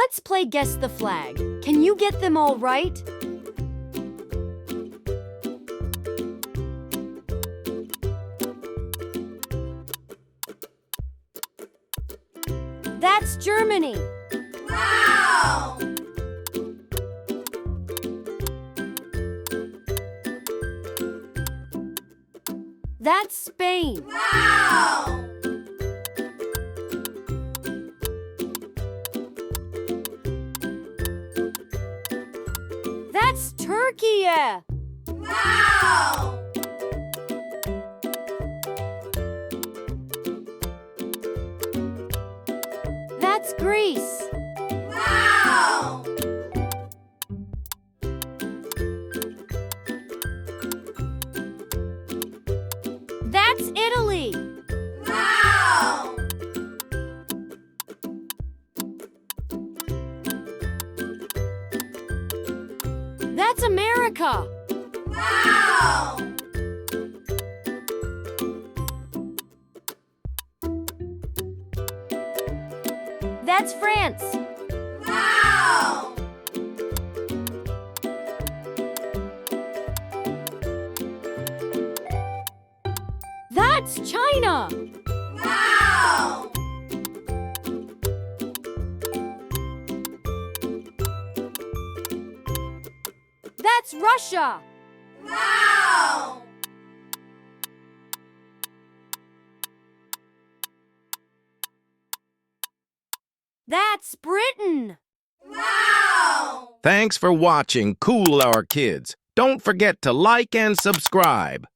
Let's play Guess the Flag. Can you get them all right? That's Germany. Wow! That's Spain. Wow! That's Turkey. Wow! That's Greece. Wow! That's Italy. Wow! That's America. Wow! That's France. Wow! That's China. Wow! That's Russia. Wow! That's Britain. Wow! Thanks for watching Cool Our Kids. Don't forget to like and subscribe.